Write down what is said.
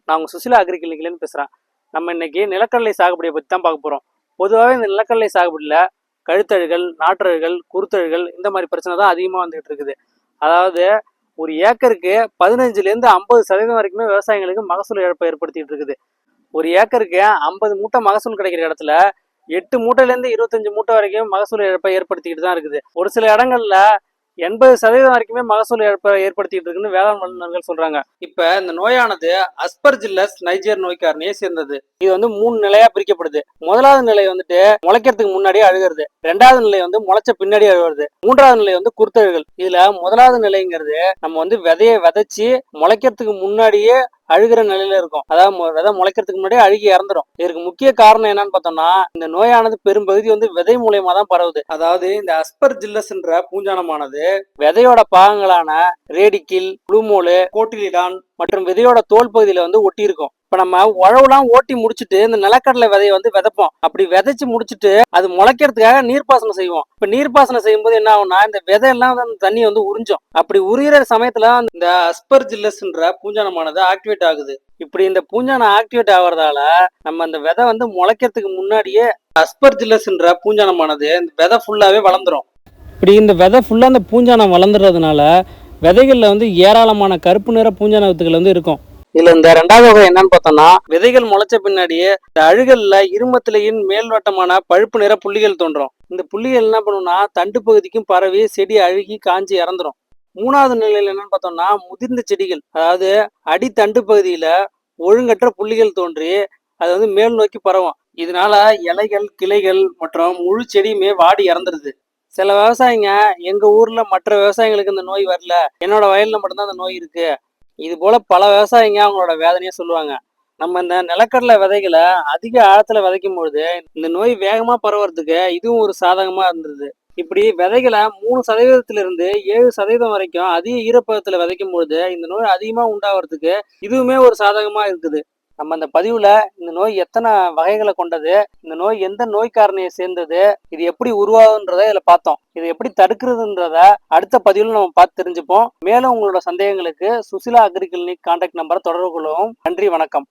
நான் உங்க சுசிலா அக்ரிகல்ச்சர்லேருந்து பேசுகிறேன். நம்ம இன்னைக்கு நிலக்கடலை சாகுபடியை பற்றி தான் பார்க்க போகிறோம். பொதுவாகவே இந்த நிலக்கடலை சாகுபடியில் கழுத்தழுகள், நாற்றழுகள், குருத்தழுகள் இந்த மாதிரி பிரச்சனை தான் அதிகமாக வந்துகிட்டு இருக்குது. அதாவது ஒரு ஏக்கருக்கு 15லேருந்து 50% வரைக்குமே விவசாயிகளுக்கு மகசூல் இழப்பை ஏற்படுத்திட்டு இருக்குது. ஒரு ஏக்கருக்கு 50 மூட்டை மகசூல் கிடைக்கிற இடத்துல 8 மூட்டையிலேருந்து 25 மூட்டை வரைக்கும் மகசூல் இழப்பை ஏற்படுத்திக்கிட்டு தான் இருக்குது. ஒரு சில இடங்கள்ல 80% வரைக்குமே மகசூல் இழப்பை ஏற்படுத்திட்டு இருக்குன்னு வேளாண் வல்லுநர்கள் சொல்றாங்க. இப்ப இந்த நோயானது அஸ்பர்ஜில்லஸ் நைஜர் நோய் காரணியை சேர்ந்தது. இது வந்து 3 நிலையா பிரிக்கப்படுது. முதலாவது நிலை வந்துட்டு முளைக்கிறதுக்கு முன்னாடி அழுகிறது, 2வது நிலை வந்து முளைச்ச பின்னாடி அழுகிறது, 3வது நிலை வந்து குருத்தழுகள். இதுல முதலாவது நிலைங்கிறது நம்ம வந்து விதையை விதைச்சு முளைக்கிறதுக்கு முன்னாடியே அழுகிற நிலையில இருக்கும். அதாவது விதை முளைக்கிறதுக்கு முன்னாடி அழுகி இறந்துடும். இதற்கு முக்கிய காரணம் என்னன்னு பார்த்தோம்னா, இந்த நோயானது பெரும்பகுதி வந்து விதை மூலியமா தான் பரவுது. அதாவது இந்த அஸ்பர்ஜில்லஸ் என்ற பூஞ்சானமானது விதையோட பாகங்களான ரேடிக்கில், ப்ளூமோலு, கோட்டிலிடான் மற்றும் விதையோட தோல் பகுதியில வந்து ஒட்டி இருக்கும். இப்ப நம்ம உழவுலாம் ஓட்டி முடிச்சுட்டு இந்த நிலக்கடலை விதையை வந்து விதைப்போம். அப்படி விதைச்சு முடிச்சுட்டு அது முளைக்கிறதுக்காக நீர்ப்பாசனம் செய்வோம். இப்ப நீர்ப்பாசனம் செய்யும்போது என்ன ஆகும்னா, இந்த விதையெல்லாம் வந்து அந்த தண்ணி வந்து உறிஞ்சும். அப்படி உரிகிற சமயத்துல இந்த அஸ்பர்ஜில்லஸ் என்ற பூஞ்சானமானது ஆக்டிவேட் ஆகுது. இப்படி இந்த பூஞ்சானம் ஆக்டிவேட் ஆகுறதால நம்ம அந்த விதை வந்து முளைக்கிறதுக்கு முன்னாடியே அஸ்பர்ஜில்லஸ் என்ற பூஞ்சானமானது இந்த விதை ஃபுல்லாவே வளர்ந்துரும். இப்படி இந்த விதை ஃபுல்லா அந்த பூஞ்சானம் வளர்ந்துறதுனால விதைகள்ல வந்து ஏராளமான கருப்பு நிற பூஞ்சான வித்துகள் வந்து இருக்கும். இதுல இந்த 2வது வகை என்னன்னு பார்த்தோம்னா, விதைகள் முளைச்ச பின்னாடியே இந்த அழுகல்ல இருமத்திலையின் மேல்வட்டமான பழுப்பு நிற புள்ளிகள் தோன்றும். இந்த புள்ளிகள் என்ன பண்ணும்னா தண்டு பகுதிக்கும் பரவி செடி அழுகி காஞ்சி இறந்துரும். 3வது நிலையில என்னன்னு பார்த்தோம்னா, முதிர்ந்த செடிகள், அதாவது அடி தண்டு பகுதியில ஒழுங்கற்ற புள்ளிகள் தோன்றி அது வந்து மேல் நோக்கி பரவும். இதனால இலைகள், கிளைகள் மற்றும் முழு செடியுமே வாடி இறந்துருது. சில விவசாயிங்க எங்க ஊர்ல மற்ற விவசாயிகளுக்கு இந்த நோய் வரல, என்னோட வயல்ல மட்டும்தான் இந்த நோய் இருக்கு, இது போல பல விவசாயிங்க அவங்களோட வேதனையை சொல்லுவாங்க. நம்ம இந்த நிலக்கடலை விதைகளை அதிக ஆழத்துல விதைக்கும் பொழுது இந்த நோய் வேகமா பரவறதுக்கு இதுவும் ஒரு சாதகமா இருந்தது. இப்படி விதைகளை 3%லிருந்து 7% வரைக்கும் அதிக ஈரப்பதத்துல விதைக்கும் பொழுது இந்த நோய் அதிகமா உண்டாகிறதுக்கு இதுவுமே ஒரு சாதகமா இருக்குது. நம்ம இந்த பதிவுல இந்த நோய் எத்தனை வகைகளை கொண்டது, இந்த நோய் எந்த நோய் காரணியை சேர்ந்தது, இது எப்படி உருவாகுன்றத இதுல பார்த்தோம். இதை எப்படி தடுக்கிறதுன்றத அடுத்த பதிவுல நம்ம பார்த்து தெரிஞ்சுப்போம். மேலும் உங்களோட சந்தேகங்களுக்கு சுசிலா அக்ரிகல்ச்சர் கான்டாக்ட் நம்பரை தொடர்பு கொள்ளவும். நன்றி, வணக்கம்.